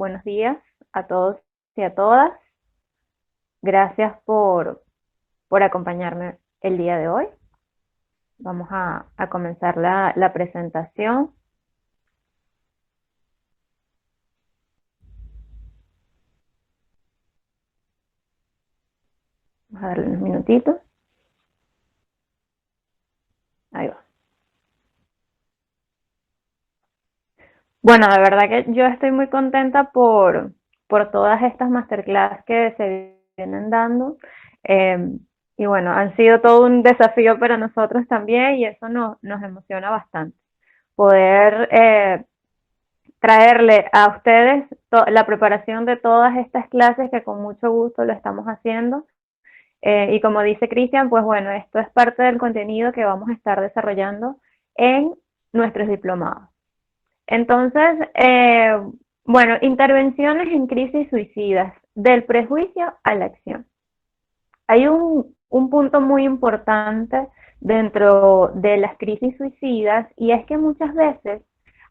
Buenos días a todos y a todas. Gracias por acompañarme el día de hoy. Vamos a comenzar la presentación. Vamos a darle unos minutitos. Ahí va. Bueno, de verdad que yo estoy muy contenta por todas estas masterclass que se vienen dando. Eh, y bueno, han sido todo un desafío para nosotros también y eso nos emociona bastante. Poder traerle a ustedes la preparación de todas estas clases que con mucho gusto lo estamos haciendo. Y como dice Cristian, pues bueno, esto es parte del contenido que vamos a estar desarrollando en nuestros diplomados. Entonces, bueno, intervenciones en crisis suicidas, del prejuicio a la acción. Hay un punto muy importante dentro de las crisis suicidas y es que muchas veces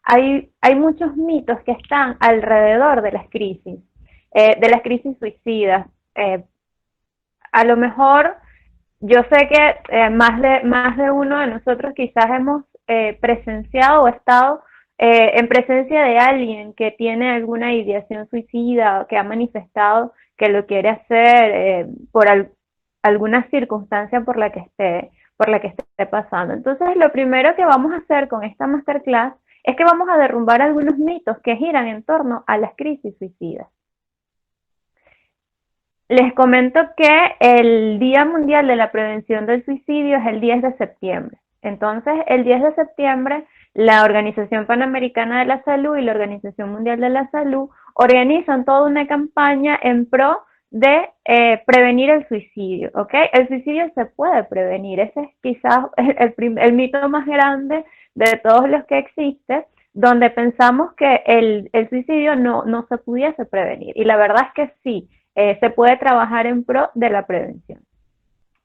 hay muchos mitos que están alrededor de las crisis suicidas. Eh, a lo mejor yo sé que más de uno de nosotros quizás hemos presenciado o estado en presencia de alguien que tiene alguna ideación suicida o que ha manifestado que lo quiere hacer alguna circunstancia por la que esté pasando. Entonces, lo primero que vamos a hacer con esta masterclass es que vamos a derrumbar algunos mitos que giran en torno a las crisis suicidas. Les comento que el Día Mundial de la Prevención del Suicidio es el 10 de septiembre. Entonces, el 10 de septiembre, la Organización Panamericana de la Salud y la Organización Mundial de la Salud organizan toda una campaña en pro de prevenir el suicidio, ¿ok? El suicidio se puede prevenir, ese es quizás el mito más grande de todos los que existe, donde pensamos que el suicidio no se pudiese prevenir. Y la verdad es que sí, se puede trabajar en pro de la prevención.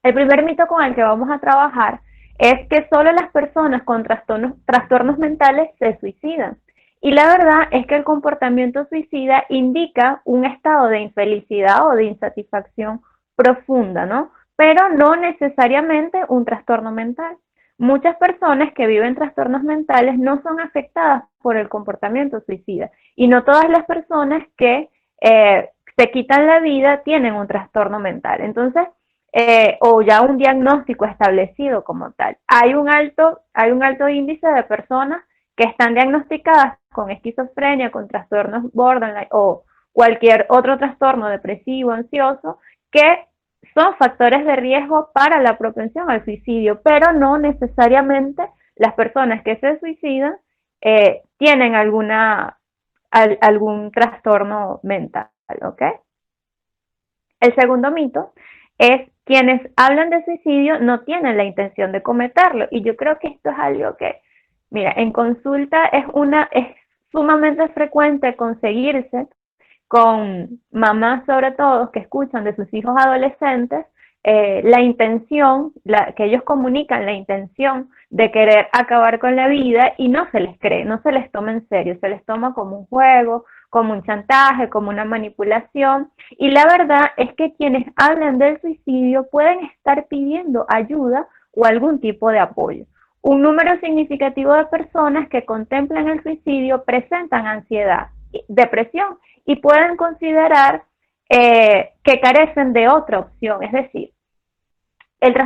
El primer mito con el que vamos a trabajar es que solo las personas con trastornos mentales se suicidan. Y la verdad es que el comportamiento suicida indica un estado de infelicidad o de insatisfacción profunda, ¿no? Pero no necesariamente un trastorno mental. Muchas personas que viven trastornos mentales no son afectadas por el comportamiento suicida y no todas las personas que se quitan la vida tienen un trastorno mental. Entonces, o ya un diagnóstico establecido como tal. Hay un alto índice de personas que están diagnosticadas con esquizofrenia, con trastornos borderline o cualquier otro trastorno depresivo, ansioso, que son factores de riesgo para la propensión al suicidio, pero no necesariamente las personas que se suicidan tienen algún trastorno mental, ¿ok? El segundo mito es quienes hablan de suicidio no tienen la intención de cometerlo. Y yo creo que esto es algo que, mira, en consulta es sumamente frecuente conseguirse con mamás sobre todo que escuchan de sus hijos adolescentes la intención, que ellos comunican la intención de querer acabar con la vida y no se les cree, no se les toma en serio, se les toma como un juego, como un chantaje, como una manipulación. Y la verdad es que quienes hablan del suicidio pueden estar pidiendo ayuda o algún tipo de apoyo. Un número significativo de personas que contemplan el suicidio presentan ansiedad, depresión y pueden considerar que carecen de otra opción. Es decir,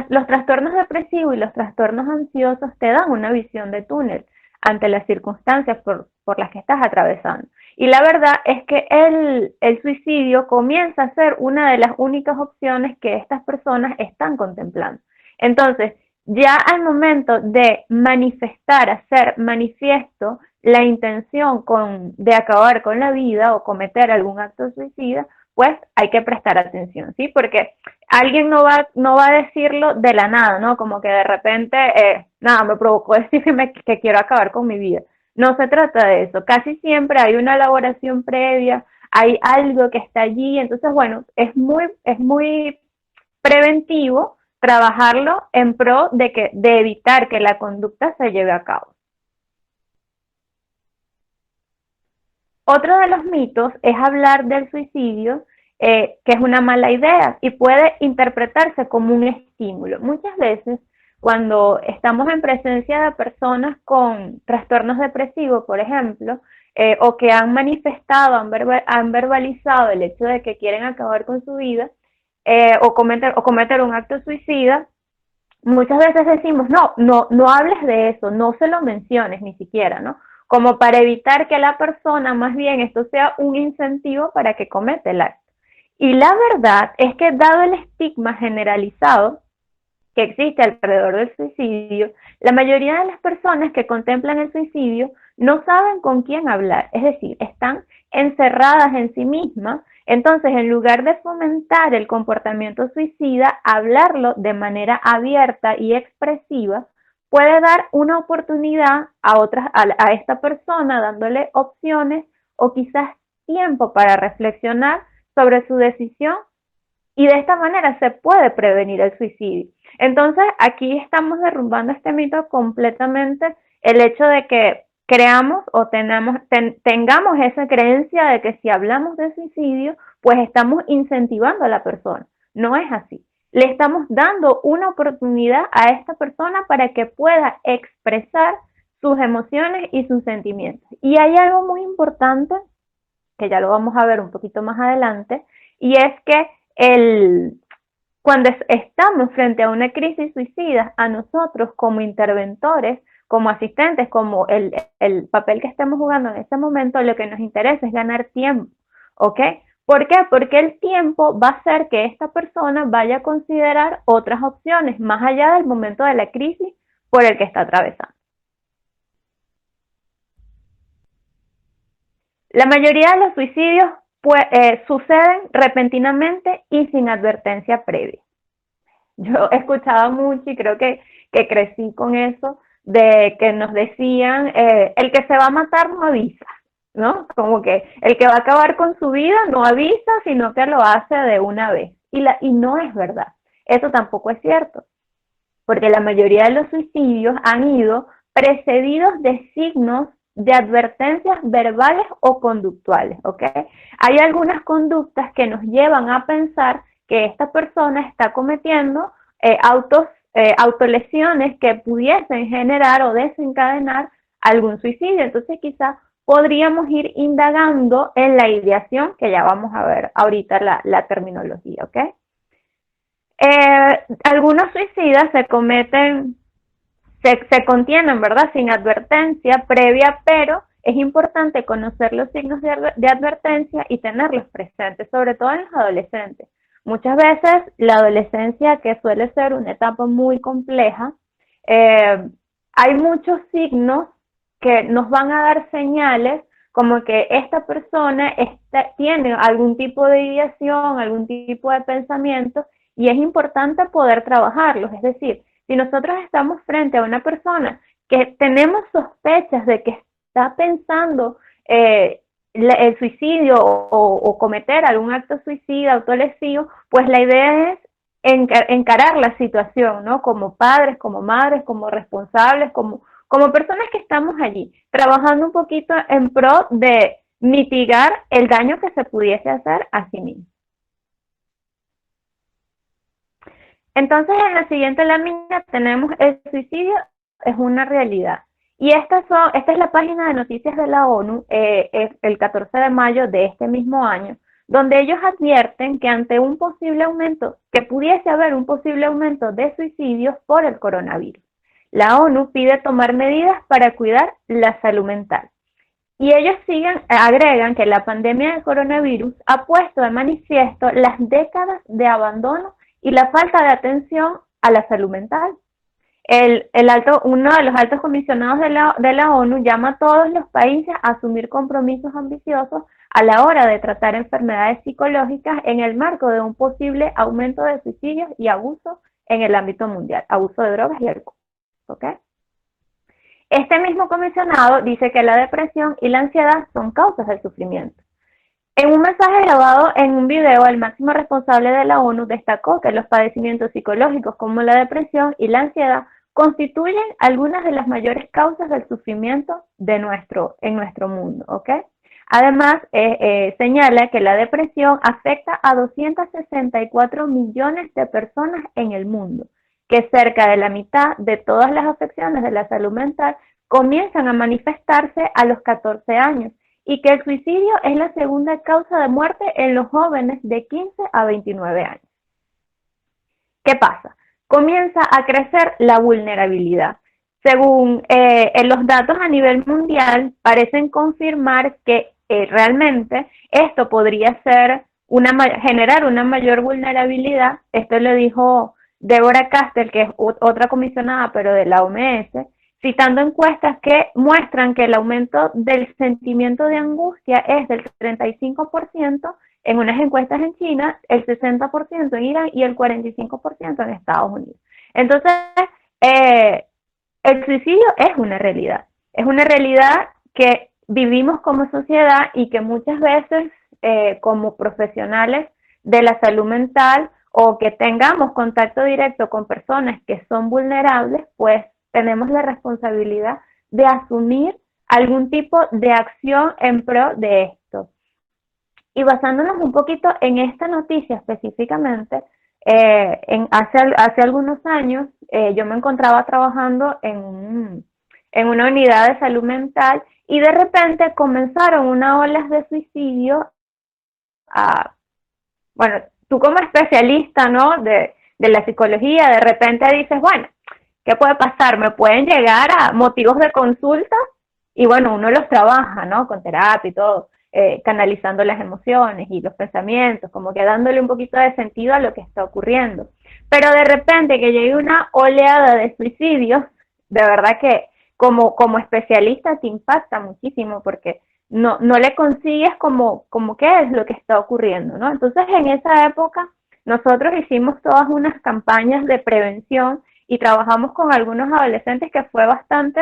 los trastornos depresivos y los trastornos ansiosos te dan una visión de túnel ante las circunstancias por las que estás atravesando. Y la verdad es que el suicidio comienza a ser una de las únicas opciones que estas personas están contemplando. Entonces, ya al momento de manifestar, hacer manifiesto la intención de acabar con la vida o cometer algún acto suicida, pues hay que prestar atención, ¿sí? Porque alguien no va a decirlo de la nada, ¿no? Como que de repente, nada, me provocó decirme que quiero acabar con mi vida. No se trata de eso. Casi siempre hay una elaboración previa, hay algo que está allí. Entonces, bueno, es muy preventivo trabajarlo en pro de evitar que la conducta se lleve a cabo. Otro de los mitos es hablar del suicidio, que es una mala idea y puede interpretarse como un estímulo. Muchas veces, cuando estamos en presencia de personas con trastornos depresivos, por ejemplo, o que han manifestado, han verbalizado el hecho de que quieren acabar con su vida, o cometer un acto suicida, muchas veces decimos, no hables de eso, no se lo menciones ni siquiera, ¿no? Como para evitar que la persona, más bien, esto sea un incentivo para que cometa el acto. Y la verdad es que dado el estigma generalizado que existe alrededor del suicidio, la mayoría de las personas que contemplan el suicidio no saben con quién hablar, es decir, están encerradas en sí mismas. Entonces, en lugar de fomentar el comportamiento suicida, hablarlo de manera abierta y expresiva puede dar una oportunidad a esta persona, dándole opciones o quizás tiempo para reflexionar sobre su decisión, y de esta manera se puede prevenir el suicidio. Entonces, aquí estamos derrumbando este mito completamente, el hecho de que creamos o tengamos esa creencia de que si hablamos de suicidio, pues estamos incentivando a la persona. No es así. Le estamos dando una oportunidad a esta persona para que pueda expresar sus emociones y sus sentimientos. Y hay algo muy importante, que ya lo vamos a ver un poquito más adelante, y es que cuando estamos frente a una crisis suicida, a nosotros como interventores, como asistentes, como el papel que estemos jugando en ese momento, lo que nos interesa es ganar tiempo, ¿ok? ¿Por qué? Porque el tiempo va a hacer que esta persona vaya a considerar otras opciones más allá del momento de la crisis por el que está atravesando. La mayoría de los suicidios suceden repentinamente y sin advertencia previa. Yo escuchaba mucho y creo que crecí con eso, de que nos decían, el que se va a matar no avisa, ¿no? Como que el que va a acabar con su vida no avisa, sino que lo hace de una vez. Y no es verdad. Eso tampoco es cierto, porque la mayoría de los suicidios han ido precedidos de signos de advertencias verbales o conductuales, ¿ok? Hay algunas conductas que nos llevan a pensar que esta persona está cometiendo autolesiones que pudiesen generar o desencadenar algún suicidio. Entonces quizás podríamos ir indagando en la ideación, que ya vamos a ver ahorita la terminología, ¿ok? Algunos suicidas se contienen, ¿verdad? Sin advertencia previa, pero es importante conocer los signos de advertencia y tenerlos presentes, sobre todo en los adolescentes. Muchas veces la adolescencia, que suele ser una etapa muy compleja, hay muchos signos que nos van a dar señales como que esta persona tiene algún tipo de ideación, algún tipo de pensamiento, y es importante poder trabajarlos. Es decir, si nosotros estamos frente a una persona que tenemos sospechas de que está pensando el suicidio o cometer algún acto suicida, autolesivo, pues la idea es encarar la situación, ¿no? Como padres, como madres, como responsables, como personas que estamos allí, trabajando un poquito en pro de mitigar el daño que se pudiese hacer a sí mismo. Entonces, en la siguiente lámina tenemos el suicidio es una realidad. Y esta es la página de noticias de la ONU, es el 14 de mayo de este mismo año, donde ellos advierten que ante un posible aumento, que pudiese haber un posible aumento de suicidios por el coronavirus, la ONU pide tomar medidas para cuidar la salud mental. Y ellos agregan que la pandemia del coronavirus ha puesto de manifiesto las décadas de abandono y la falta de atención a la salud mental. Uno de los altos comisionados de la ONU llama a todos los países a asumir compromisos ambiciosos a la hora de tratar enfermedades psicológicas en el marco de un posible aumento de suicidios y abuso en el ámbito mundial, abuso de drogas y alcohol. ¿Okay? Este mismo comisionado dice que la depresión y la ansiedad son causas del sufrimiento. En un mensaje grabado en un video, el máximo responsable de la ONU destacó que los padecimientos psicológicos como la depresión y la ansiedad constituyen algunas de las mayores causas del sufrimiento en nuestro mundo, ¿ok? Además, señala que la depresión afecta a 264 millones de personas en el mundo, que cerca de la mitad de todas las afecciones de la salud mental comienzan a manifestarse a los 14 años y que el suicidio es la segunda causa de muerte en los jóvenes de 15 a 29 años. ¿Qué pasa? Comienza a crecer la vulnerabilidad. Según los datos a nivel mundial, parecen confirmar que realmente esto podría ser generar una mayor vulnerabilidad. Esto lo dijo Deborah Castell, que es otra comisionada, pero de la OMS, citando encuestas que muestran que el aumento del sentimiento de angustia es del 35% en unas encuestas en China, el 60% en Irán y el 45% en Estados Unidos. Entonces, el suicidio es una realidad que vivimos como sociedad y que muchas veces como profesionales de la salud mental o que tengamos contacto directo con personas que son vulnerables, pues tenemos la responsabilidad de asumir algún tipo de acción en pro de esto. Y basándonos un poquito en esta noticia específicamente, hace algunos años yo me encontraba trabajando en una unidad de salud mental y de repente comenzaron unas olas de suicidio. Bueno, tú como especialista, ¿no? de la psicología, de repente dices, bueno, ¿qué puede pasar? Me pueden llegar a motivos de consulta y bueno, uno los trabaja, ¿no? Con terapia y todo, canalizando las emociones y los pensamientos, como que dándole un poquito de sentido a lo que está ocurriendo. Pero de repente que llegue una oleada de suicidios, de verdad que como especialista te impacta muchísimo porque no le consigues como qué es lo que está ocurriendo, ¿no? Entonces en esa época nosotros hicimos todas unas campañas de prevención y trabajamos con algunos adolescentes que fue bastante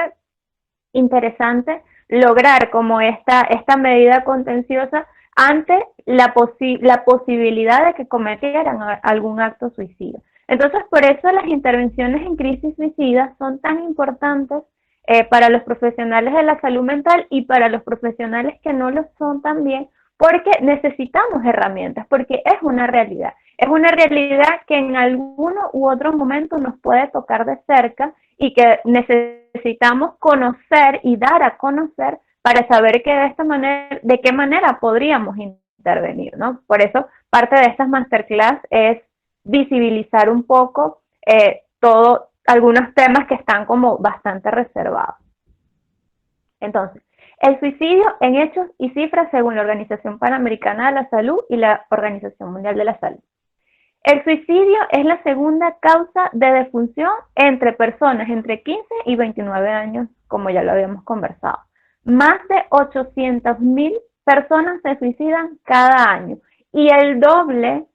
interesante lograr como esta medida contenciosa ante la posibilidad de que cometieran algún acto suicida. Entonces, por eso las intervenciones en crisis suicidas son tan importantes para los profesionales de la salud mental y para los profesionales que no lo son también, porque necesitamos herramientas, porque es una realidad. Es una realidad que en alguno u otro momento nos puede tocar de cerca y que necesitamos conocer y dar a conocer para saber que de qué manera podríamos intervenir, ¿no? Por eso, parte de estas masterclass es visibilizar un poco algunos temas que están como bastante reservados. Entonces, el suicidio en hechos y cifras según la Organización Panamericana de la Salud y la Organización Mundial de la Salud. El suicidio es la segunda causa de defunción entre personas entre 15 y 29 años, como ya lo habíamos conversado. Más de 800,000 personas se suicidan cada año y el doble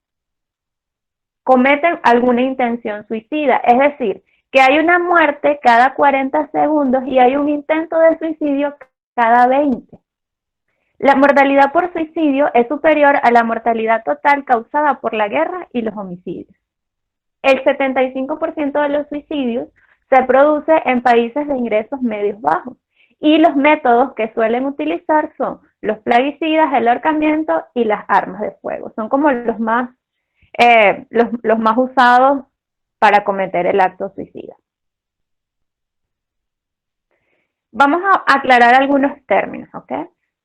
cometen alguna intención suicida. Es decir, que hay una muerte cada 40 segundos y hay un intento de suicidio cada 20. La mortalidad por suicidio es superior a la mortalidad total causada por la guerra y los homicidios. El 75% de los suicidios se produce en países de ingresos medios bajos y los métodos que suelen utilizar son los plaguicidas, el ahorcamiento y las armas de fuego. Son como los más usados para cometer el acto suicida. Vamos a aclarar algunos términos, ¿ok?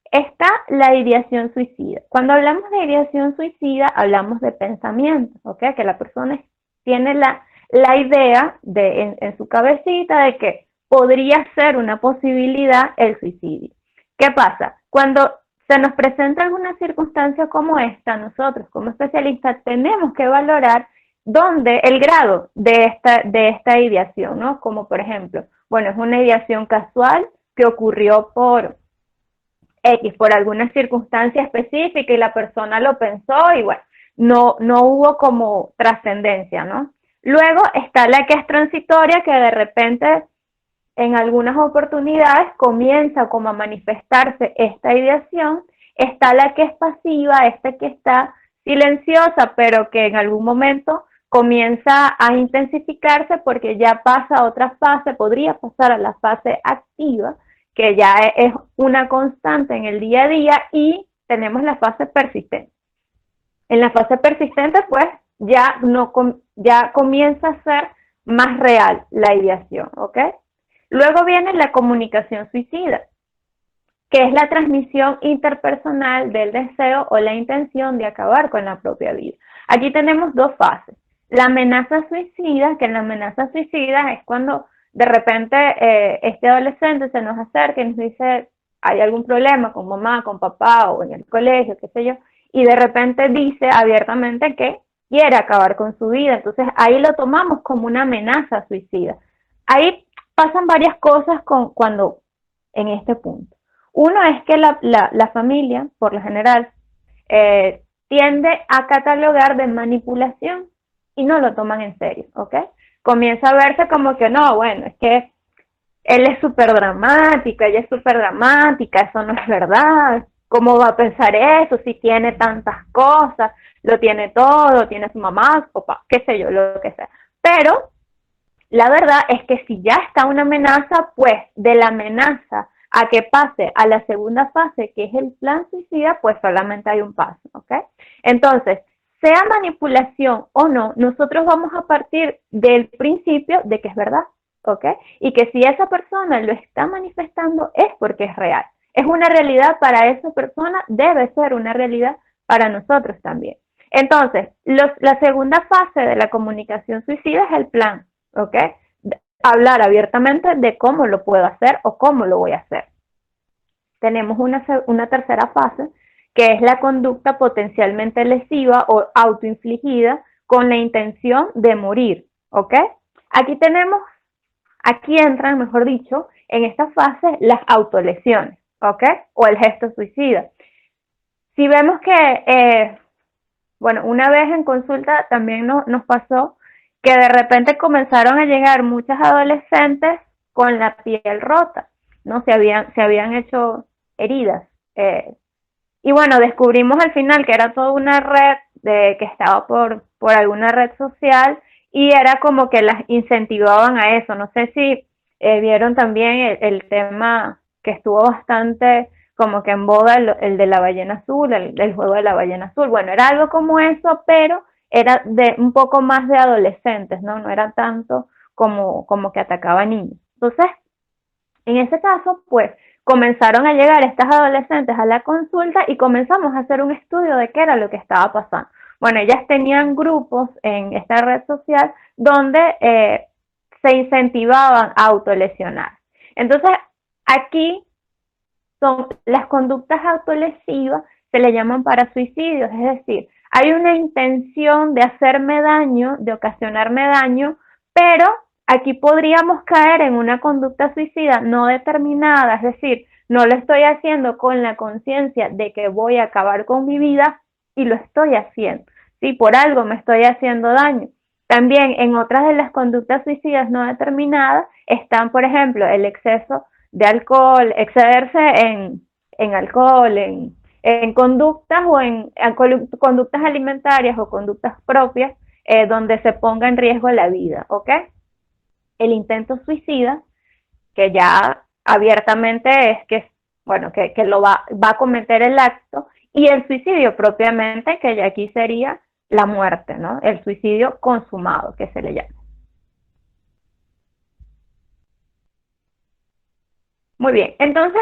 Está la ideación suicida. Cuando hablamos de ideación suicida, hablamos de pensamientos, ¿ok? Que la persona tiene la idea en su cabecita de que podría ser una posibilidad el suicidio. ¿Qué pasa? Cuando se nos presenta alguna circunstancia como esta, nosotros como especialistas tenemos que valorar el grado de esta ideación, ¿no? Como por ejemplo, bueno, es una ideación casual que ocurrió por alguna circunstancia específica y la persona lo pensó y bueno, no hubo como trascendencia, ¿no? Luego está la que es transitoria, que de repente en algunas oportunidades comienza como a manifestarse esta ideación. Está la que es pasiva, esta que está silenciosa, pero que en algún momento comienza a intensificarse porque ya pasa a otra fase, podría pasar a la fase activa, que ya es una constante en el día a día, y tenemos la fase persistente. En la fase persistente, pues, ya comienza a ser más real la ideación, ¿ok? Luego viene la comunicación suicida, que es la transmisión interpersonal del deseo o la intención de acabar con la propia vida. Aquí tenemos dos fases. La amenaza suicida, que la amenaza suicida es cuando de repente este adolescente se nos acerca y nos dice, hay algún problema con mamá, con papá o en el colegio, qué sé yo, y de repente dice abiertamente que quiere acabar con su vida. Entonces ahí lo tomamos como una amenaza suicida. Ahí pasan varias cosas cuando en este punto. Uno es que la familia, por lo general, tiende a catalogar de manipulación y no lo toman en serio, ¿ok? Comienza a verse como que no, bueno, es que él es súper dramático, ella es súper dramática, eso no es verdad, ¿cómo va a pensar eso si tiene tantas cosas, lo tiene todo, tiene su mamá, su papá, qué sé yo, lo que sea? Pero la verdad es que si ya está una amenaza, pues de la amenaza a que pase a la segunda fase, que es el plan suicida, pues solamente hay un paso, ¿ok? Entonces, sea manipulación o no, nosotros vamos a partir del principio de que es verdad, ¿ok? Y que si esa persona lo está manifestando es porque es real. Es una realidad para esa persona, debe ser una realidad para nosotros también. Entonces, la segunda fase de la comunicación suicida es el plan, ¿ok? Hablar abiertamente de cómo lo puedo hacer o cómo lo voy a hacer. Tenemos una tercera fase, que es la conducta potencialmente lesiva o autoinfligida con la intención de morir, ¿ok? Aquí entran, mejor dicho, en esta fase las autolesiones, ¿ok? O el gesto suicida. Si vemos que, bueno, una vez en consulta también nos pasó que de repente comenzaron a llegar muchas adolescentes con la piel rota, ¿no? Se habían hecho heridas. Y bueno, descubrimos al final que era toda una red que estaba por alguna red social, y era como que las incentivaban a eso. No sé si vieron también el tema que estuvo bastante como que en boda, el de la ballena azul, el juego de la ballena azul. Bueno, era algo como eso, pero era de un poco más de adolescentes, ¿no? No era tanto como que atacaba a niños. Entonces, en ese caso, pues comenzaron a llegar estas adolescentes a la consulta y comenzamos a hacer un estudio de qué era lo que estaba pasando. Bueno, ellas tenían grupos en esta red social donde se incentivaban a autolesionar. Entonces, aquí son las conductas autolesivas, se le llaman parasuicidios, es decir, hay una intención de hacerme daño, de ocasionarme daño, pero aquí podríamos caer en una conducta suicida no determinada, es decir, no lo estoy haciendo con la conciencia de que voy a acabar con mi vida y lo estoy haciendo, ¿sí? Por algo me estoy haciendo daño. También en otras de las conductas suicidas no determinadas están, por ejemplo, el exceso de alcohol, excederse en alcohol, en conductas o en conductas alimentarias o conductas propias donde se ponga en riesgo la vida, ¿ok? El intento suicida, que ya abiertamente es que, bueno, que lo va a cometer el acto, y el suicidio propiamente, que ya aquí sería la muerte, ¿no? El suicidio consumado, que se le llama. Muy bien, entonces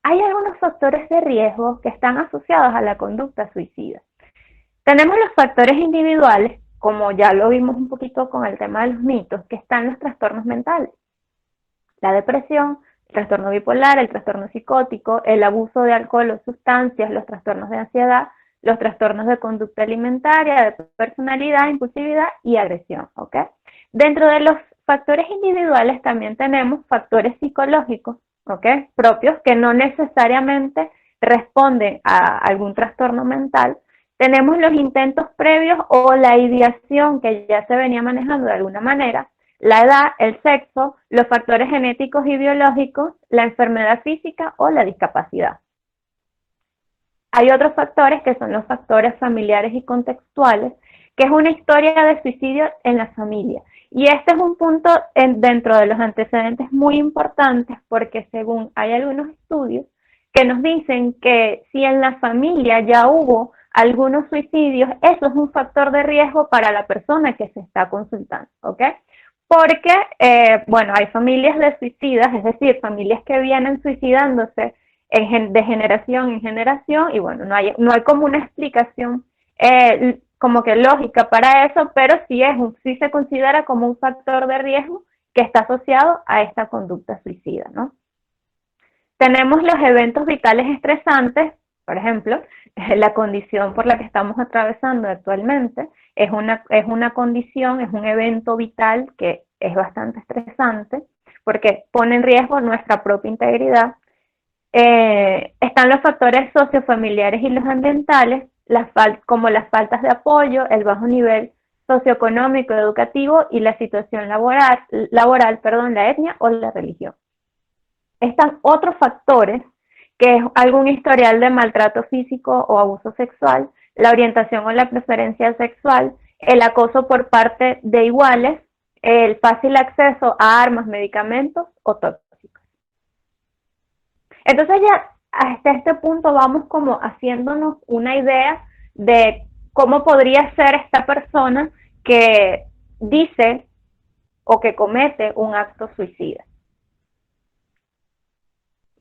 hay algunos factores de riesgo que están asociados a la conducta suicida. Tenemos los factores individuales, como ya lo vimos un poquito con el tema de los mitos, que están los trastornos mentales. La depresión, el trastorno bipolar, el trastorno psicótico, el abuso de alcohol o sustancias, los trastornos de ansiedad, los trastornos de conducta alimentaria, de personalidad, impulsividad y agresión, ¿ok? Dentro de los factores individuales también tenemos factores psicológicos, ¿ok? Propios, que no necesariamente responden a algún trastorno mental. Tenemos los intentos previos o la ideación que ya se venía manejando de alguna manera, la edad, el sexo, los factores genéticos y biológicos, la enfermedad física o la discapacidad. Hay otros factores que son los factores familiares y contextuales, que es una historia de suicidio en la familia. Y este es un punto dentro de los antecedentes muy importantes porque según hay algunos estudios que nos dicen que si en la familia ya hubo algunos suicidios, eso es un factor de riesgo para la persona que se está consultando, ¿ok? Porque, bueno, hay familias de suicidas, es decir, familias que vienen suicidándose de generación en generación y bueno, no hay como una explicación como que lógica para eso, pero sí se considera como un factor de riesgo que está asociado a esta conducta suicida, ¿no? Tenemos los eventos vitales estresantes, por ejemplo, la condición por la que estamos atravesando actualmente es una condición, es un evento vital que es bastante estresante porque pone en riesgo nuestra propia integridad. Están los factores sociofamiliares y los ambientales, como las faltas de apoyo, el bajo nivel socioeconómico, educativo y la situación laboral, la etnia o la religión. Están otros factores, que es algún historial de maltrato físico o abuso sexual, la orientación o la preferencia sexual, el acoso por parte de iguales, el fácil acceso a armas, medicamentos o tóxicos. Entonces ya hasta este punto vamos como haciéndonos una idea de cómo podría ser esta persona que dice o que comete un acto suicida.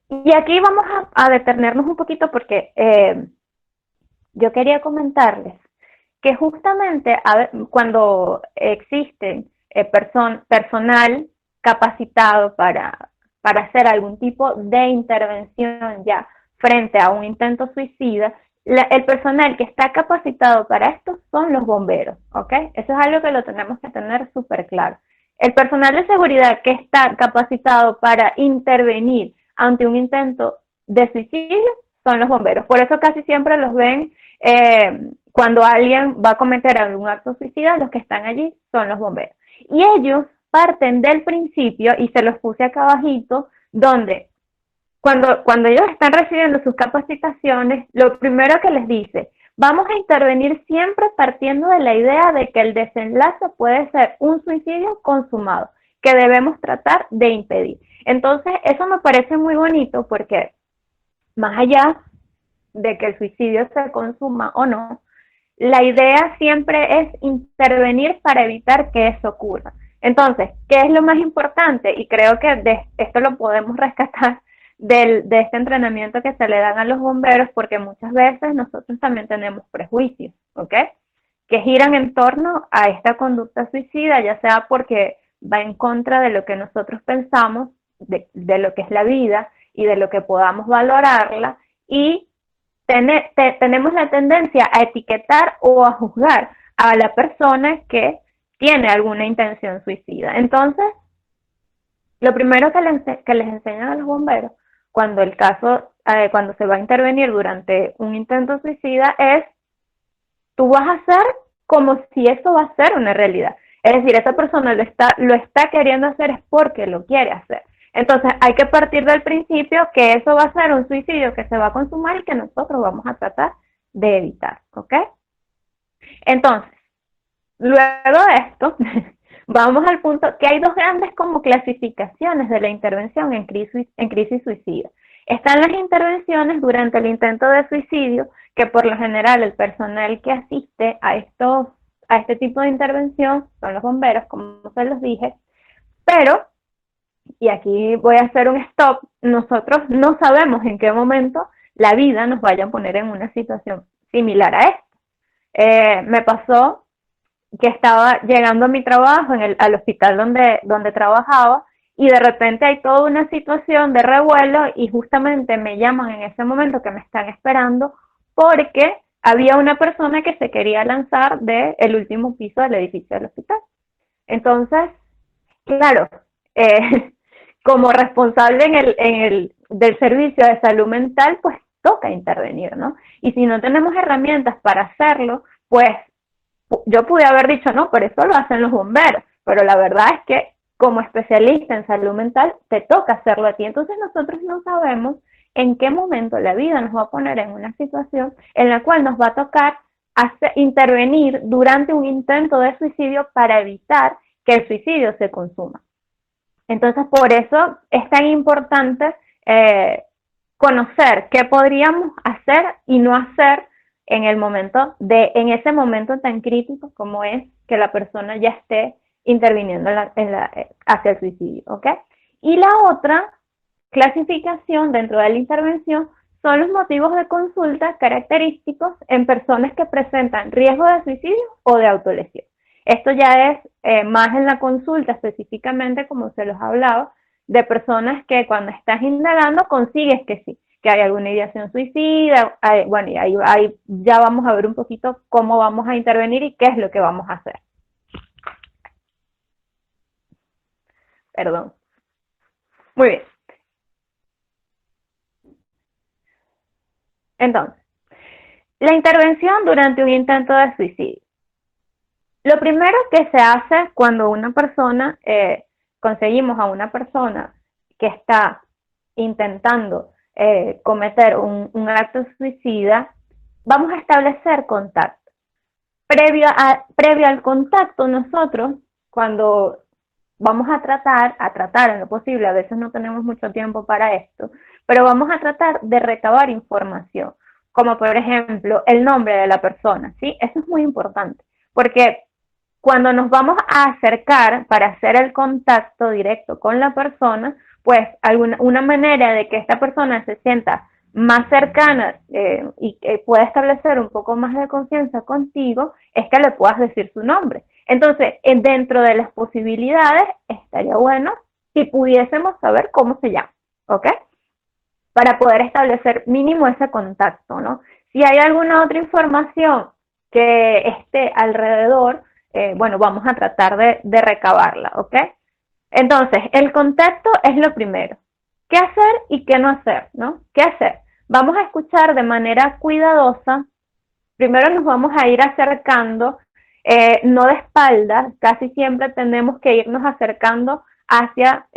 Y aquí vamos a detenernos un poquito porque yo quería comentarles que justamente cuando existe personal capacitado para hacer algún tipo de intervención ya frente a un intento suicida, el personal que está capacitado para esto son los bomberos, ¿ok? Eso es algo que lo tenemos que tener súper claro. El personal de seguridad que está capacitado para intervenir ante un intento de suicidio son los bomberos. Por eso casi siempre los ven cuando alguien va a cometer algún acto suicida, los que están allí son los bomberos. Y ellos parten del principio, y se los puse acá abajito, donde cuando ellos están recibiendo sus capacitaciones, lo primero que les dice, vamos a intervenir siempre partiendo de la idea de que el desenlace puede ser un suicidio consumado, que debemos tratar de impedir. Entonces, eso me parece muy bonito porque más allá de que el suicidio se consuma o no, la idea siempre es intervenir para evitar que eso ocurra. Entonces, ¿qué es lo más importante? Y creo que esto lo podemos rescatar de este entrenamiento que se le dan a los bomberos, porque muchas veces nosotros también tenemos prejuicios, ¿ok? Que giran en torno a esta conducta suicida, ya sea porque va en contra de lo que nosotros pensamos, de lo que es la vida y de lo que podamos valorarla, y tenemos la tendencia a etiquetar o a juzgar a la persona que tiene alguna intención suicida. Entonces, lo primero que les enseñan a los bomberos cuando cuando se va a intervenir durante un intento suicida es, tú vas a hacer como si eso va a ser una realidad. Es decir, esa persona lo está queriendo hacer es porque lo quiere hacer. Entonces hay que partir del principio que eso va a ser un suicidio que se va a consumar y que nosotros vamos a tratar de evitar, ¿ok? Entonces, luego de esto, vamos al punto que hay dos grandes como clasificaciones de la intervención en crisis suicida. Están las intervenciones durante el intento de suicidio, que por lo general el personal que asiste a este tipo de intervención son los bomberos, como se los dije, pero, y aquí voy a hacer un stop, nosotros no sabemos en qué momento la vida nos vaya a poner en una situación similar a esta. Me pasó que estaba llegando a mi trabajo al hospital donde trabajaba, y de repente hay toda una situación de revuelo y justamente me llaman en ese momento que me están esperando porque había una persona que se quería lanzar del último piso del edificio del hospital. Entonces, claro, como responsable del servicio de salud mental, pues toca intervenir, ¿no? Y si no tenemos herramientas para hacerlo, pues yo pude haber dicho, no, pero eso lo hacen los bomberos, pero la verdad es que como especialista en salud mental te toca hacerlo a ti. Entonces nosotros no sabemos en qué momento la vida nos va a poner en una situación en la cual nos va a tocar intervenir durante un intento de suicidio para evitar que el suicidio se consuma. Entonces, por eso es tan importante conocer qué podríamos hacer y no hacer en ese momento tan crítico como es que la persona ya esté interviniendo hacia el suicidio, ¿ok? Y la otra clasificación dentro de la intervención son los motivos de consulta característicos en personas que presentan riesgo de suicidio o de autolesión. Esto ya es más en la consulta específicamente, como se los hablaba, de personas que cuando estás indagando consigues que sí, que hay alguna ideación suicida, bueno, y ahí ya vamos a ver un poquito cómo vamos a intervenir y qué es lo que vamos a hacer. Perdón. Muy bien. Entonces, la intervención durante un intento de suicidio. Lo primero que se hace cuando una persona, conseguimos a una persona que está intentando cometer un acto suicida, vamos a establecer contacto. Previo al contacto, nosotros, cuando vamos a tratar en lo posible, a veces no tenemos mucho tiempo para esto, pero vamos a tratar de recabar información, como por ejemplo el nombre de la persona, ¿sí? Eso es muy importante, porque cuando nos vamos a acercar para hacer el contacto directo con la persona, pues una manera de que esta persona se sienta más cercana y que pueda establecer un poco más de confianza contigo es que le puedas decir su nombre. Entonces, dentro de las posibilidades, estaría bueno si pudiésemos saber cómo se llama, ¿ok? Para poder establecer mínimo ese contacto, ¿no? Si hay alguna otra información que esté alrededor, bueno, vamos a tratar de recabarla, ¿ok? Entonces, el contacto es lo primero. ¿Qué hacer y qué no hacer, no? ¿Qué hacer? Vamos a escuchar de manera cuidadosa. Primero nos vamos a ir acercando, no de espaldas, casi siempre tenemos que irnos acercando hacia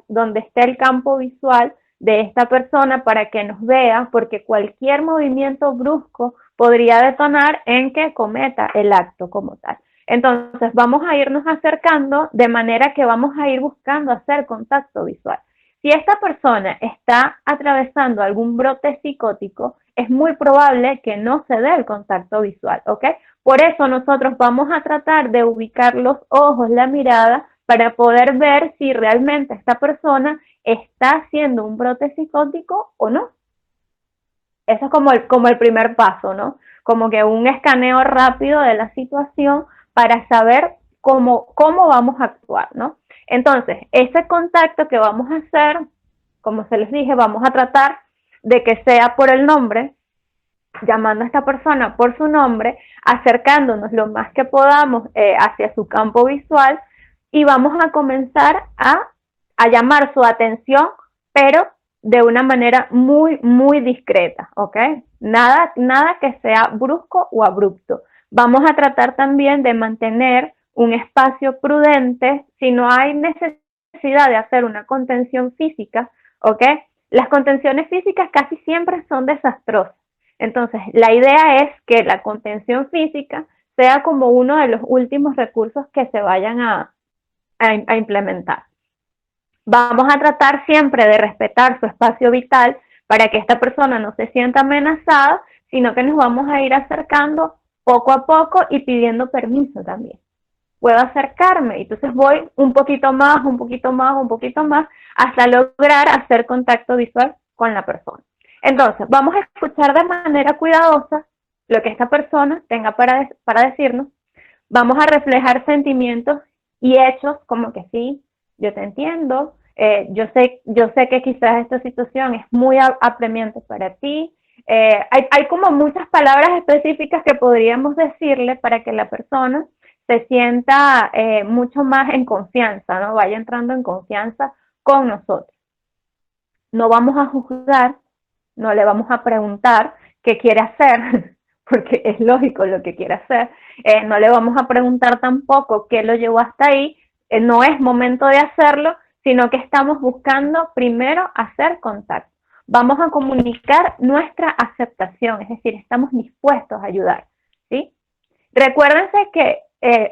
donde esté el campo visual de esta persona para que nos vea, porque cualquier movimiento brusco podría detonar en que cometa el acto como tal. Entonces vamos a irnos acercando de manera que vamos a ir buscando hacer contacto visual. Si esta persona está atravesando algún brote psicótico, es muy probable que no se dé el contacto visual, ¿ok? Por eso nosotros vamos a tratar de ubicar los ojos, la mirada, para poder ver si realmente esta persona está haciendo un brote psicótico o no. Eso es como el primer paso, ¿no? Como que un escaneo rápido de la situación para saber cómo vamos a actuar, ¿no? Entonces, ese contacto que vamos a hacer, como se les dije, vamos a tratar de que sea por el nombre, llamando a esta persona por su nombre, acercándonos lo más que podamos hacia su campo visual y vamos a comenzar a llamar su atención, pero de una manera muy, muy discreta, ¿ok? Nada que sea brusco o abrupto. Vamos a tratar también de mantener un espacio prudente si no hay necesidad de hacer una contención física, ¿ok? Las contenciones físicas casi siempre son desastrosas. Entonces, la idea es que la contención física sea como uno de los últimos recursos que se vayan a implementar. Vamos a tratar siempre de respetar su espacio vital para que esta persona no se sienta amenazada, sino que nos vamos a ir acercando poco a poco y pidiendo permiso también. Puedo acercarme, entonces voy un poquito más, un poquito más, un poquito más, hasta lograr hacer contacto visual con la persona. Entonces, vamos a escuchar de manera cuidadosa lo que esta persona tenga para decirnos. Vamos a reflejar sentimientos y hechos como que sí, yo te entiendo, yo sé que quizás esta situación es muy apremiante para ti. Hay como muchas palabras específicas que podríamos decirle para que la persona se sienta mucho más en confianza, ¿no? Vaya entrando en confianza con nosotros. No vamos a juzgar, no le vamos a preguntar qué quiere hacer, porque es lógico lo que quiere hacer. No le vamos a preguntar tampoco qué lo llevó hasta ahí. No es momento de hacerlo, sino que estamos buscando primero hacer contacto. Vamos a comunicar nuestra aceptación, es decir, estamos dispuestos a ayudar, ¿sí? Recuérdense que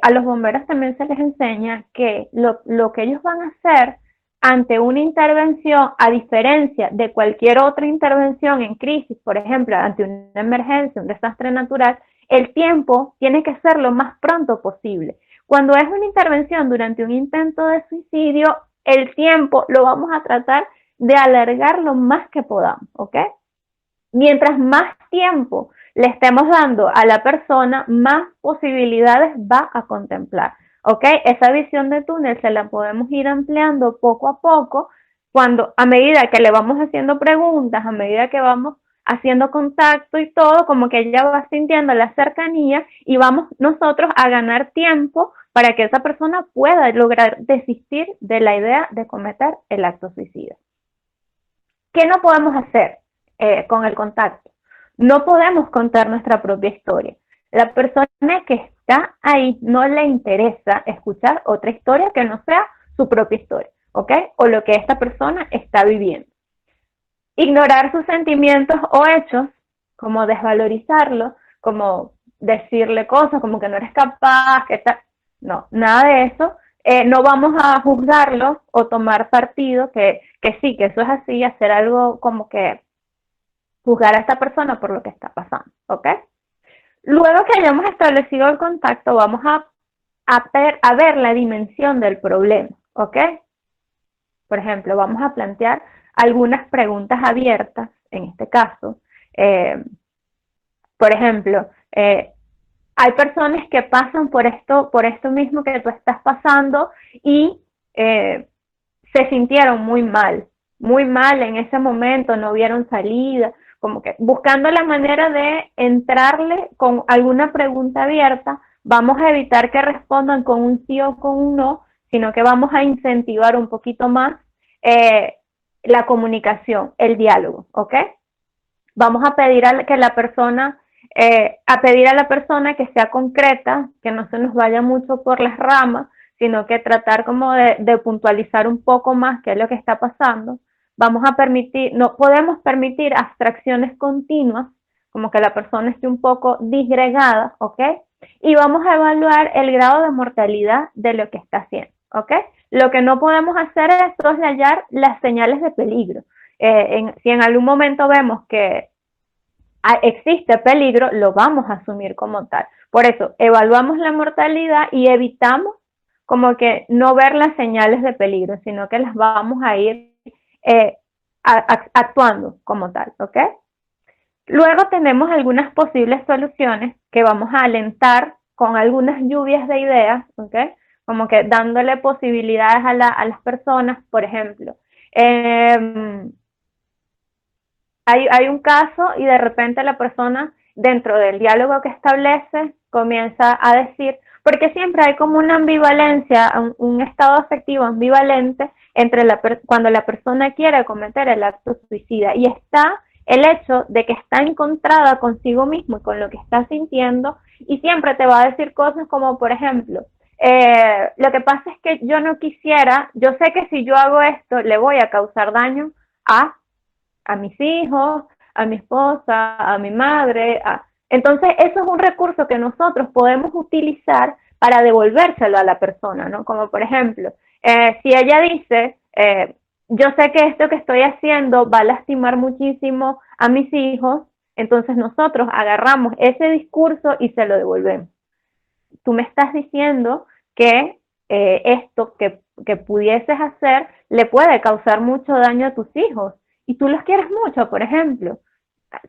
a los bomberos también se les enseña que lo que ellos van a hacer ante una intervención, a diferencia de cualquier otra intervención en crisis, por ejemplo, ante una emergencia, un desastre natural, el tiempo tiene que ser lo más pronto posible. Cuando es una intervención durante un intento de suicidio, el tiempo lo vamos a tratar de alargar lo más que podamos, ¿ok? Mientras más tiempo le estemos dando a la persona, más posibilidades va a contemplar. ¿Ok? Esa visión de túnel se la podemos ir ampliando poco a poco cuando, a medida que le vamos haciendo preguntas, a medida que vamos haciendo contacto y todo, como que ella va sintiendo la cercanía y vamos nosotros a ganar tiempo para que esa persona pueda lograr desistir de la idea de cometer el acto suicida. ¿Qué no podemos hacer con el contacto? No podemos contar nuestra propia historia. La persona que está ahí no le interesa escuchar otra historia que no sea su propia historia, ¿ok? O lo que esta persona está viviendo. Ignorar sus sentimientos o hechos, como desvalorizarlos, como decirle cosas como que no eres capaz, que tal. No, nada de eso. No vamos a juzgarlo o tomar partido, que sí, que eso es así, hacer algo como que juzgar a esta persona por lo que está pasando, ¿ok? Luego que hayamos establecido el contacto, vamos a ver la dimensión del problema, ¿ok? Por ejemplo, vamos a plantear algunas preguntas abiertas, en este caso. Eh, por ejemplo, hay personas que pasan por esto mismo que tú estás pasando y se sintieron muy mal en ese momento, no vieron salida, como que buscando la manera de entrarle con alguna pregunta abierta, vamos a evitar que respondan con un sí o con un no, sino que vamos a incentivar un poquito más eh, la comunicación, el diálogo, ¿ok? Vamos a pedir que la persona, a pedir a la persona que sea concreta, que no se nos vaya mucho por las ramas, sino que tratar como de puntualizar un poco más qué es lo que está pasando. Vamos a permitir, no podemos permitir abstracciones continuas, como que la persona esté un poco disgregada, ¿ok? Y vamos a evaluar el grado de mortalidad de lo que está haciendo, ¿ok? Lo que no podemos hacer es soslayar las señales de peligro. Si en algún momento vemos que existe peligro, lo vamos a asumir como tal. Por eso, evaluamos la mortalidad y evitamos como que no ver las señales de peligro, sino que las vamos a ir actuando como tal, ¿ok? Luego tenemos algunas posibles soluciones que vamos a alentar con algunas lluvias de ideas, ¿ok? Como que dándole posibilidades a las personas, por ejemplo. Hay un caso y de repente la persona, dentro del diálogo que establece, comienza a decir, porque siempre hay como una ambivalencia, un estado afectivo ambivalente entre cuando la persona quiere cometer el acto suicida y está el hecho de que está encontrada consigo mismo y con lo que está sintiendo y siempre te va a decir cosas como, por ejemplo, lo que pasa es que yo no quisiera, yo sé que si yo hago esto le voy a causar daño a mis hijos, a mi esposa, a mi madre. Entonces, eso es un recurso que nosotros podemos utilizar para devolvérselo a la persona, ¿no? Como por ejemplo, si ella dice, yo sé que esto que estoy haciendo va a lastimar muchísimo a mis hijos, entonces nosotros agarramos ese discurso y se lo devolvemos. Tú me estás diciendo que esto que pudieses hacer le puede causar mucho daño a tus hijos y tú los quieres mucho, por ejemplo.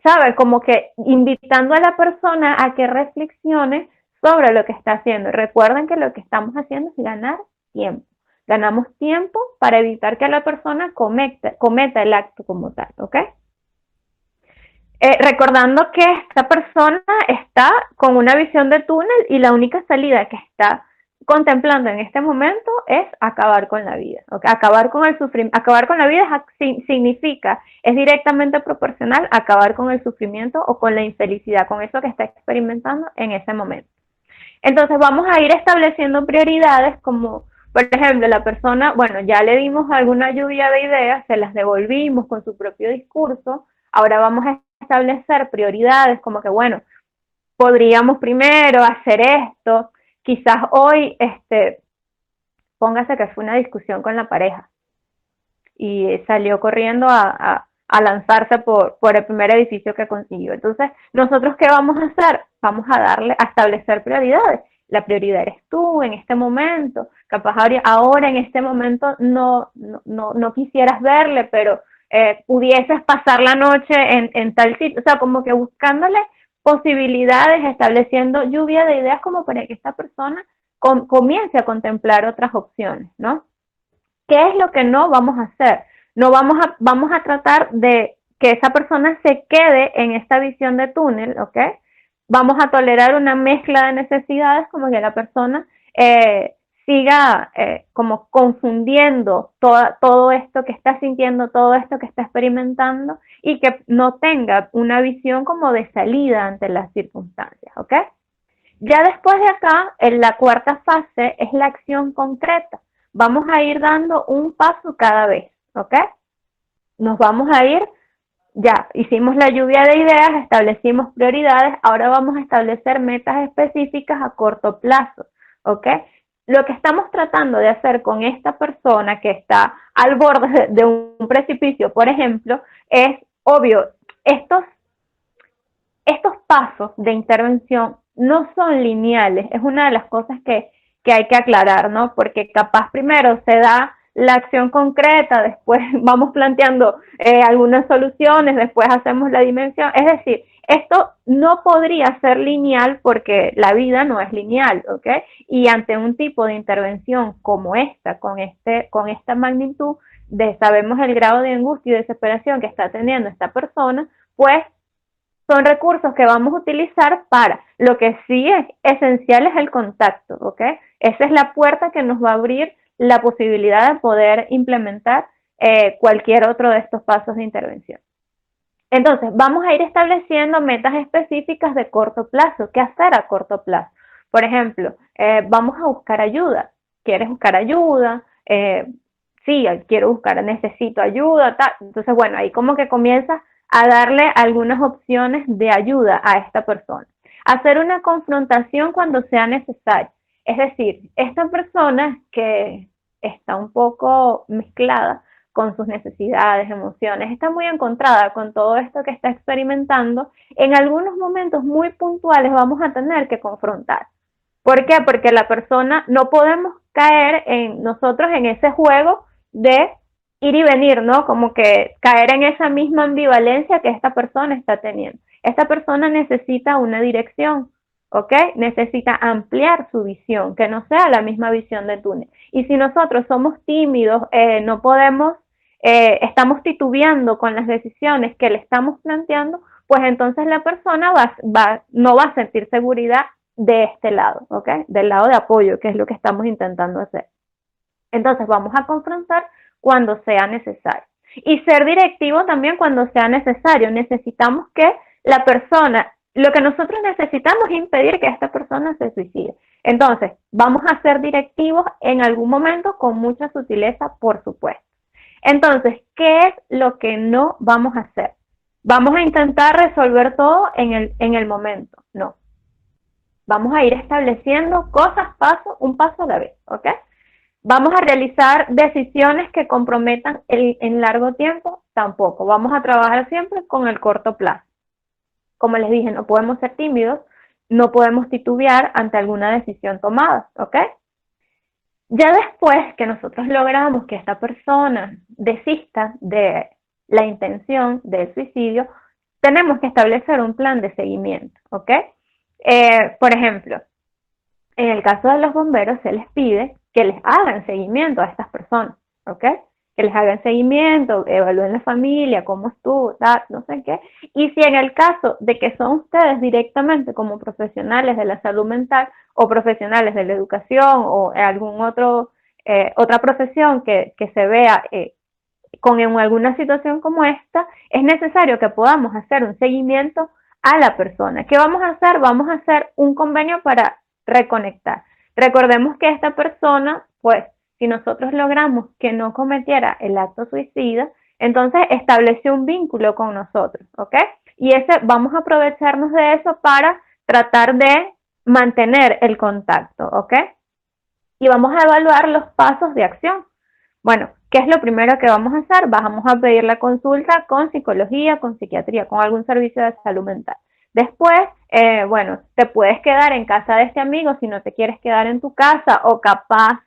¿Sabes? Como que invitando a la persona a que reflexione sobre lo que está haciendo. Recuerden que lo que estamos haciendo es ganar tiempo. Ganamos tiempo para evitar que la persona cometa el acto como tal, ¿ok? Recordando que esta persona está con una visión de túnel y la única salida que está contemplando en este momento es acabar con la vida. ¿Okay? Acabar con el sufrimiento, acabar con la vida significa, es directamente proporcional a acabar con el sufrimiento o con la infelicidad, con eso que está experimentando en ese momento. Entonces vamos a ir estableciendo prioridades como, por ejemplo, la persona, bueno, ya le dimos alguna lluvia de ideas, se las devolvimos con su propio discurso, ahora vamos a establecer prioridades como que, bueno, podríamos primero hacer esto, quizás hoy, póngase que fue una discusión con la pareja y salió corriendo a lanzarse por el primer edificio que consiguió. Entonces, ¿nosotros qué vamos a hacer? Vamos a establecer prioridades. La prioridad eres tú en este momento. Capaz ahora en este momento no quisieras verle, pero pudieses pasar la noche en tal sitio. O sea, como que buscándole posibilidades, estableciendo lluvia de ideas como para que esta persona comience a contemplar otras opciones, ¿no? ¿Qué es lo que no vamos a hacer? No vamos a tratar de que esa persona se quede en esta visión de túnel, ¿ok? Vamos a tolerar una mezcla de necesidades como que la persona siga como confundiendo todo esto que está sintiendo, todo esto que está experimentando y que no tenga una visión como de salida ante las circunstancias, ¿ok? Ya después de acá, en la cuarta fase es la acción concreta. Vamos a ir dando un paso cada vez, ¿ok? Nos vamos a ir, ya hicimos la lluvia de ideas, establecimos prioridades, ahora vamos a establecer metas específicas a corto plazo, ¿ok? Lo que estamos tratando de hacer con esta persona que está al borde de un precipicio, por ejemplo, es obvio, estos pasos de intervención no son lineales, es una de las cosas que hay que aclarar, ¿no? Porque capaz primero se da la acción concreta, después vamos planteando algunas soluciones, después hacemos la dimensión, es decir, esto no podría ser lineal porque la vida no es lineal, ¿ok? Y ante un tipo de intervención como esta, con esta magnitud, sabemos el grado de angustia y desesperación que está teniendo esta persona, pues son recursos que vamos a utilizar para lo que sí es esencial es el contacto, ¿ok? Esa es la puerta que nos va a abrir la posibilidad de poder implementar cualquier otro de estos pasos de intervención. Entonces, vamos a ir estableciendo metas específicas de corto plazo. ¿Qué hacer a corto plazo? Por ejemplo, vamos a buscar ayuda. ¿Quieres buscar ayuda? Sí, quiero buscar, necesito ayuda. Tal. Entonces, bueno, ahí como que comienza a darle algunas opciones de ayuda a esta persona. Hacer una confrontación cuando sea necesario. Es decir, esta persona que está un poco mezclada con sus necesidades, emociones, está muy encontrada con todo esto que está experimentando, en algunos momentos muy puntuales vamos a tener que confrontar. ¿Por qué? Porque la persona no podemos caer en nosotros en ese juego de ir y venir, ¿no? Como que caer en esa misma ambivalencia que esta persona está teniendo. Esta persona necesita una dirección, ¿ok? Necesita ampliar su visión, que no sea la misma visión de túnel. Y si nosotros somos tímidos, no podemos, estamos titubeando con las decisiones que le estamos planteando, pues entonces la persona no va a sentir seguridad de este lado, ¿ok? Del lado de apoyo, que es lo que estamos intentando hacer. Entonces vamos a confrontar cuando sea necesario. Y ser directivo también cuando sea necesario. Necesitamos que la persona, lo que nosotros necesitamos es impedir que esta persona se suicide. Entonces, vamos a ser directivos en algún momento con mucha sutileza, por supuesto. Entonces, ¿qué es lo que no vamos a hacer? Vamos a intentar resolver todo en el momento. No. Vamos a ir estableciendo cosas un paso a la vez, ¿ok? ¿Vamos a realizar decisiones que comprometan en largo tiempo? Tampoco. Vamos a trabajar siempre con el corto plazo. Como les dije, no podemos ser tímidos, no podemos titubear ante alguna decisión tomada, ¿ok? Ya después que nosotros logramos que esta persona desista de la intención del suicidio, tenemos que establecer un plan de seguimiento, ¿ok? Por ejemplo, en el caso de los bomberos se les pide que les hagan seguimiento a estas personas, ¿ok? Que les hagan seguimiento, evalúen la familia, cómo estuvo, tal, no sé qué. Y si en el caso de que son ustedes directamente como profesionales de la salud mental o profesionales de la educación o otra profesión que se vea con alguna situación como esta, es necesario que podamos hacer un seguimiento a la persona. ¿Qué vamos a hacer? Vamos a hacer un convenio para reconectar. Recordemos que esta persona, pues, si nosotros logramos que no cometiera el acto suicida, entonces estableció un vínculo con nosotros, ¿ok? Y vamos a aprovecharnos de eso para tratar de mantener el contacto, ¿ok? Y vamos a evaluar los pasos de acción. Bueno, ¿qué es lo primero que vamos a hacer? Vamos a pedir la consulta con psicología, con psiquiatría, con algún servicio de salud mental. Después, bueno, te puedes quedar en casa de este amigo si no te quieres quedar en tu casa, o capaz,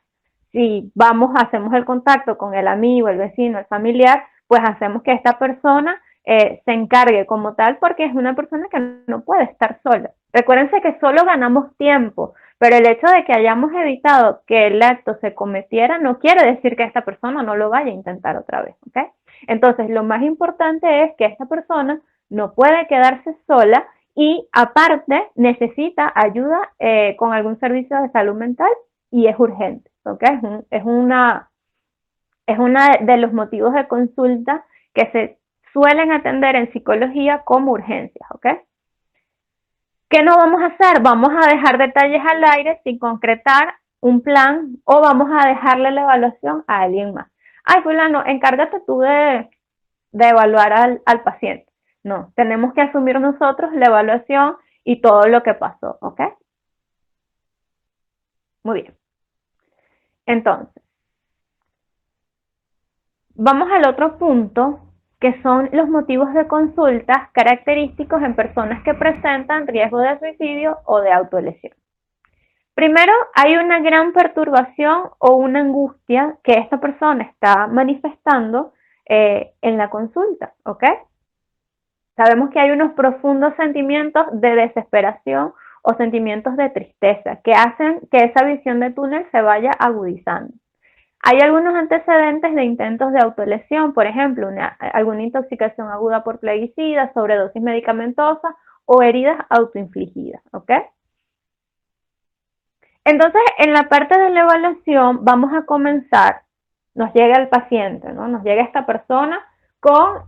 si vamos, hacemos el contacto con el amigo, el vecino, el familiar, pues hacemos que esta persona se encargue como tal, porque es una persona que no puede estar sola. Recuérdense que solo ganamos tiempo, pero el hecho de que hayamos evitado que el acto se cometiera no quiere decir que esta persona no lo vaya a intentar otra vez, ¿ok? Entonces, lo más importante es que esta persona no puede quedarse sola y aparte necesita ayuda con algún servicio de salud mental y es urgente, ¿ok? Es una de los motivos de consulta que se suelen atender en psicología como urgencias, ¿ok? ¿Qué no vamos a hacer? Vamos a dejar detalles al aire sin concretar un plan o vamos a dejarle la evaluación a alguien más. Ay, fulano, encárgate tú de evaluar al paciente. No, tenemos que asumir nosotros la evaluación y todo lo que pasó, ¿ok? Muy bien. Entonces, vamos al otro punto, que son los motivos de consultas característicos en personas que presentan riesgo de suicidio o de autolesión. Primero, hay una gran perturbación o una angustia que esta persona está manifestando en la consulta, ¿ok? Sabemos que hay unos profundos sentimientos de desesperación o sentimientos de tristeza que hacen que esa visión de túnel se vaya agudizando. Hay algunos antecedentes de intentos de autolesión, por ejemplo, alguna intoxicación aguda por plaguicidas, sobredosis medicamentosa o heridas autoinfligidas, ¿ok? Entonces, en la parte de la evaluación vamos a comenzar, nos llega el paciente, ¿no? Nos llega esta persona con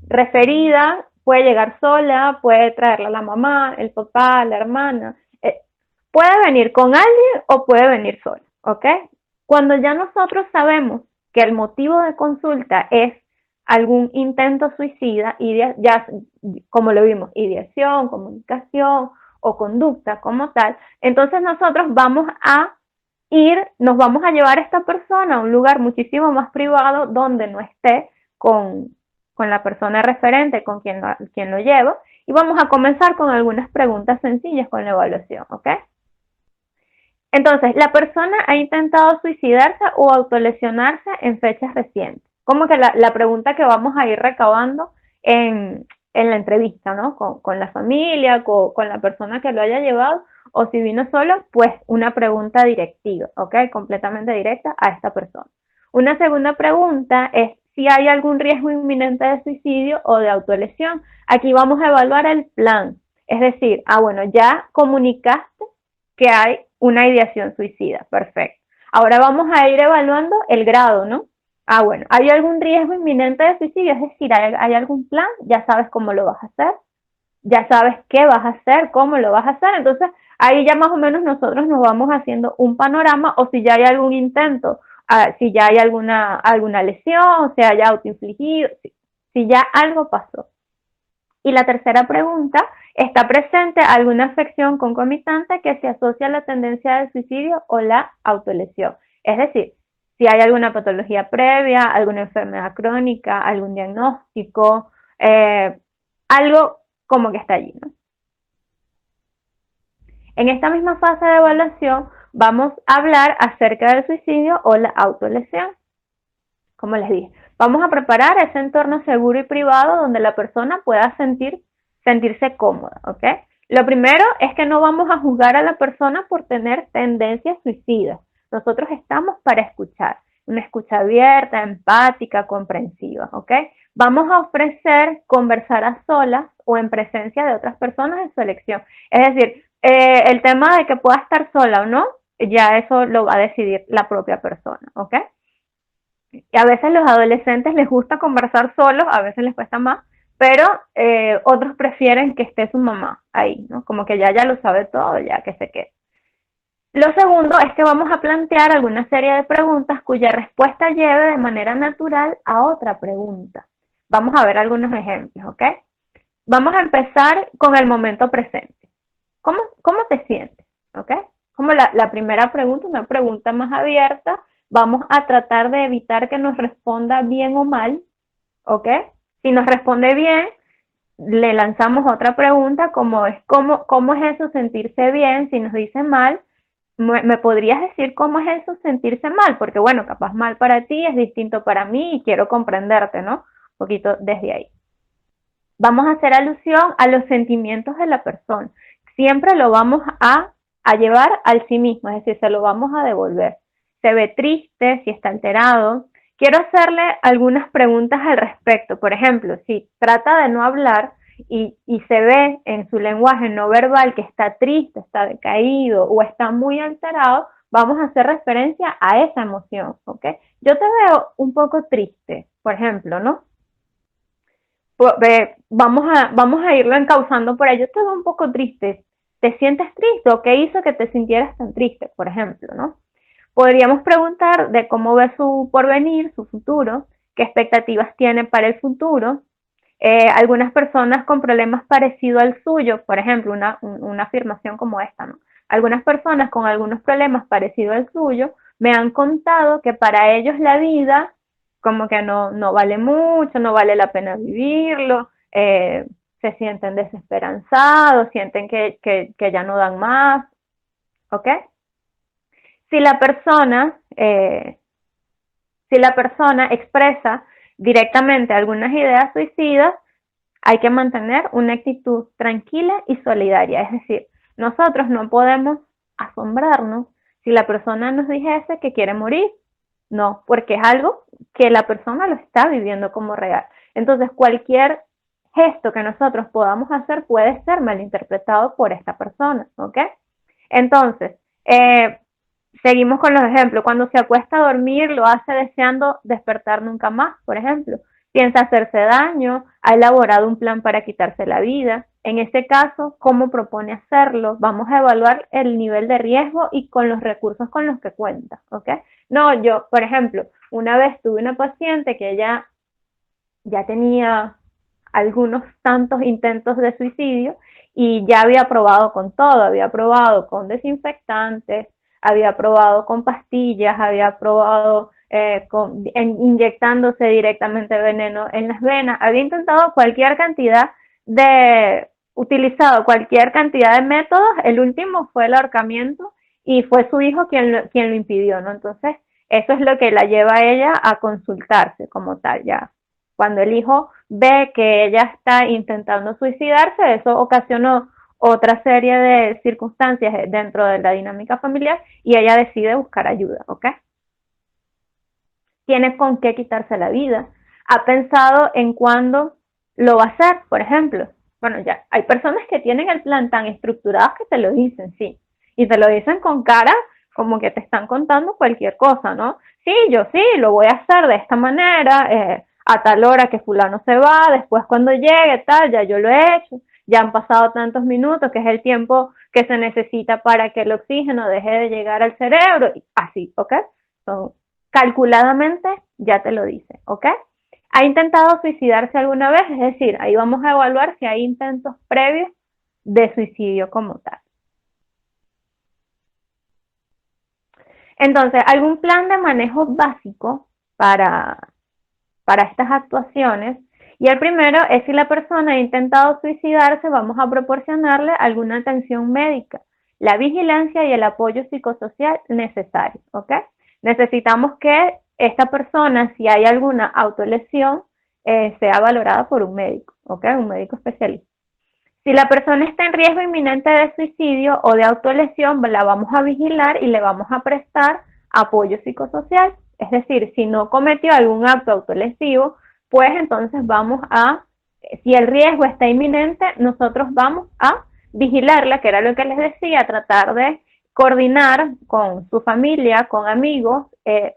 referida, puede llegar sola, puede traerla la mamá, el papá, la hermana, puede venir con alguien o puede venir sola, ¿ok? Cuando ya nosotros sabemos que el motivo de consulta es algún intento suicida, ya como lo vimos, ideación, comunicación o conducta como tal, entonces nosotros vamos a nos vamos a llevar a esta persona a un lugar muchísimo más privado donde no esté con la persona referente, con quien lo lleva, y vamos a comenzar con algunas preguntas sencillas con la evaluación, ¿ok? Entonces, la persona ha intentado suicidarse o autolesionarse en fechas recientes. Como que la pregunta que vamos a ir recabando en la entrevista, ¿no? Con la familia, con la persona que lo haya llevado, o si vino solo, pues una pregunta directiva, ¿ok? Completamente directa a esta persona. Una segunda pregunta es si hay algún riesgo inminente de suicidio o de autolesión. Aquí vamos a evaluar el plan. Es decir, bueno, ya comunicaste que hay una ideación suicida, perfecto. Ahora vamos a ir evaluando el grado, ¿no? Bueno, ¿hay algún riesgo inminente de suicidio? Es decir, ¿hay algún plan? Ya sabes cómo lo vas a hacer, ya sabes qué vas a hacer, cómo lo vas a hacer, entonces ahí ya más o menos nosotros nos vamos haciendo un panorama, o si ya hay algún intento, si ya hay alguna lesión, se haya autoinfligido, si ya algo pasó. Y la tercera pregunta, ¿está presente alguna afección concomitante que se asocia a la tendencia del suicidio o la autolesión? Es decir, si hay alguna patología previa, alguna enfermedad crónica, algún diagnóstico, algo como que está allí, ¿no? En esta misma fase de evaluación vamos a hablar acerca del suicidio o la autolesión. Como les dije, vamos a preparar ese entorno seguro y privado donde la persona pueda sentirse cómoda, ¿ok? Lo primero es que no vamos a juzgar a la persona por tener tendencias suicidas. Nosotros estamos para escuchar, una escucha abierta, empática, comprensiva, ¿ok? Vamos a ofrecer conversar a solas o en presencia de otras personas de su elección. Es decir, el tema de que pueda estar sola o no, ya eso lo va a decidir la propia persona, ¿ok? Y a veces los adolescentes les gusta conversar solos, a veces les cuesta más, pero otros prefieren que esté su mamá ahí, ¿no? Como que ya lo sabe todo, ya que se quede. Lo segundo es que vamos a plantear alguna serie de preguntas cuya respuesta lleve de manera natural a otra pregunta. Vamos a ver algunos ejemplos, ¿ok? Vamos a empezar con el momento presente. cómo te sientes? ¿Ok? Como la primera pregunta, una pregunta más abierta. Vamos a tratar de evitar que nos responda bien o mal, ¿ok? Si nos responde bien, le lanzamos otra pregunta como es cómo es eso sentirse bien. Si nos dice mal, ¿me podrías decir cómo es eso sentirse mal? Porque bueno, capaz mal para ti es distinto para mí y quiero comprenderte, ¿no? Un poquito desde ahí. Vamos a hacer alusión a los sentimientos de la persona. Siempre lo vamos a llevar al sí mismo, es decir, se lo vamos a devolver. Se ve triste, si está alterado. Quiero hacerle algunas preguntas al respecto. Por ejemplo, si trata de no hablar y se ve en su lenguaje no verbal que está triste, está decaído o está muy alterado, vamos a hacer referencia a esa emoción, ¿ok? Yo te veo un poco triste, por ejemplo, ¿no? Vamos a irlo encauzando por ahí. Yo te veo un poco triste. ¿Te sientes triste o qué hizo que te sintieras tan triste, por ejemplo, ¿no? Podríamos preguntar de cómo ve su porvenir, su futuro, qué expectativas tiene para el futuro. Algunas personas con problemas parecidos al suyo, por ejemplo, una afirmación como esta, ¿no? Algunas personas con algunos problemas parecidos al suyo me han contado que para ellos la vida como que no vale mucho, no vale la pena vivirlo, se sienten desesperanzados, sienten que ya no dan más, ¿ok? Si la persona, si la persona expresa directamente algunas ideas suicidas, hay que mantener una actitud tranquila y solidaria. Es decir, nosotros no podemos asombrarnos si la persona nos dijese que quiere morir. No, porque es algo que la persona lo está viviendo como real. Entonces, cualquier gesto que nosotros podamos hacer puede ser malinterpretado por esta persona, ¿ok? Entonces, seguimos con los ejemplos. Cuando se acuesta a dormir, lo hace deseando despertar nunca más, por ejemplo. Piensa hacerse daño, ha elaborado un plan para quitarse la vida. En este caso, ¿cómo propone hacerlo? Vamos a evaluar el nivel de riesgo y con los recursos con los que cuenta, ¿ok? No, yo, por ejemplo, una vez tuve una paciente que ella ya tenía algunos tantos intentos de suicidio y ya había probado con todo, había probado con desinfectantes, había probado con pastillas, había probado inyectándose directamente veneno en las venas, había intentado cualquier cantidad utilizado cualquier cantidad de métodos. El último fue el ahorcamiento y fue su hijo quien lo impidió, ¿no? Entonces, eso es lo que la lleva a ella a consultarse como tal, ya. Cuando el hijo ve que ella está intentando suicidarse, eso ocasionó otra serie de circunstancias dentro de la dinámica familiar y ella decide buscar ayuda, ¿ok? Tiene con qué quitarse la vida. Ha pensado en cuándo lo va a hacer, por ejemplo. Bueno, ya hay personas que tienen el plan tan estructurado que te lo dicen, sí. Y te lo dicen con cara como que te están contando cualquier cosa, ¿no? Sí, yo sí, lo voy a hacer de esta manera, a tal hora que fulano se va, después cuando llegue, tal, ya yo lo he hecho, ya han pasado tantos minutos, que es el tiempo que se necesita para que el oxígeno deje de llegar al cerebro, y así, ¿ok? Son calculadamente ya te lo dice, ¿ok? ¿Ha intentado suicidarse alguna vez? Es decir, ahí vamos a evaluar si hay intentos previos de suicidio como tal. Entonces, algún plan de manejo básico para estas actuaciones. Y el primero es si la persona ha intentado suicidarse, vamos a proporcionarle alguna atención médica, la vigilancia y el apoyo psicosocial necesario, ¿ok? Necesitamos que esta persona, si hay alguna autolesión, sea valorada por un médico, ¿ok? Un médico especialista. Si la persona está en riesgo inminente de suicidio o de autolesión, la vamos a vigilar y le vamos a prestar apoyo psicosocial. Es decir, si no cometió algún acto autolesivo, pues entonces vamos a, si el riesgo está inminente, nosotros vamos a vigilarla, que era lo que les decía, tratar de coordinar con su familia, con amigos,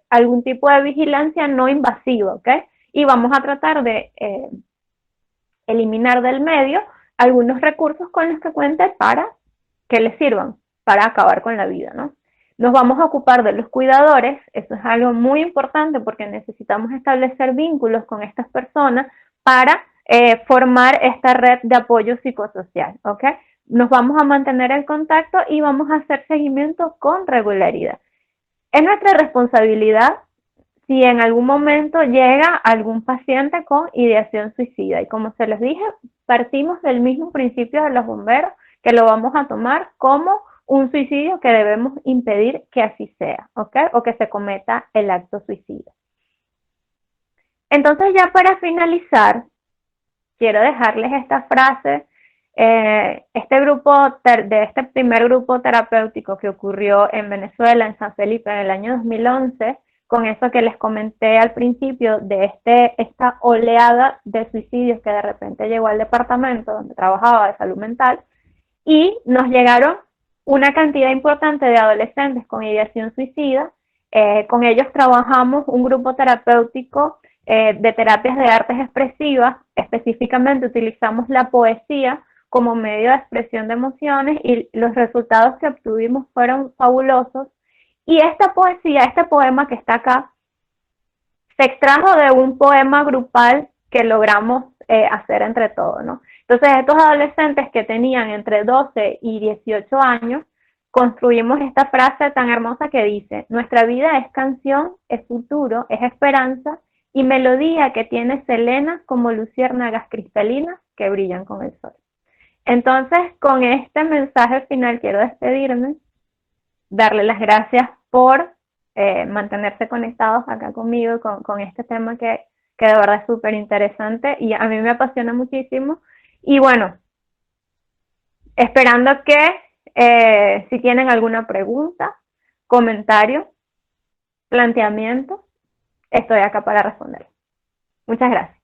algún tipo de vigilancia no invasiva, ¿ok? Y vamos a tratar de eliminar del medio algunos recursos con los que cuente para que les sirvan para acabar con la vida, ¿no? Nos vamos a ocupar de los cuidadores, eso es algo muy importante porque necesitamos establecer vínculos con estas personas para formar esta red de apoyo psicosocial, ¿ok? nos vamos a mantener en contacto y vamos a hacer seguimiento con regularidad. Es nuestra responsabilidad si en algún momento llega algún paciente con ideación suicida. Y como se les dije, partimos del mismo principio de los bomberos, que lo vamos a tomar como un suicidio que debemos impedir que así sea, ¿ok? O que se cometa el acto suicida. Entonces, ya para finalizar, quiero dejarles esta frase. Este primer grupo terapéutico que ocurrió en Venezuela, en San Felipe, en el año 2011, con eso que les comenté al principio de esta oleada de suicidios que de repente llegó al departamento donde trabajaba de salud mental, y nos llegaron una cantidad importante de adolescentes con ideación suicida. Con ellos trabajamos un grupo terapéutico de terapias de artes expresivas. Específicamente utilizamos la poesía como medio de expresión de emociones y los resultados que obtuvimos fueron fabulosos. Y esta poesía, este poema que está acá, se extrajo de un poema grupal que logramos hacer entre todos, ¿no? Entonces, estos adolescentes que tenían entre 12 y 18 años, construimos esta frase tan hermosa que dice: nuestra vida es canción, es futuro, es esperanza y melodía que tiene Selena como luciérnagas cristalinas que brillan con el sol. Entonces, con este mensaje final quiero despedirme, darle las gracias por mantenerse conectados acá conmigo con este tema que de verdad es súper interesante y a mí me apasiona muchísimo. Y bueno, esperando que si tienen alguna pregunta, comentario, planteamiento, estoy acá para responder. Muchas gracias.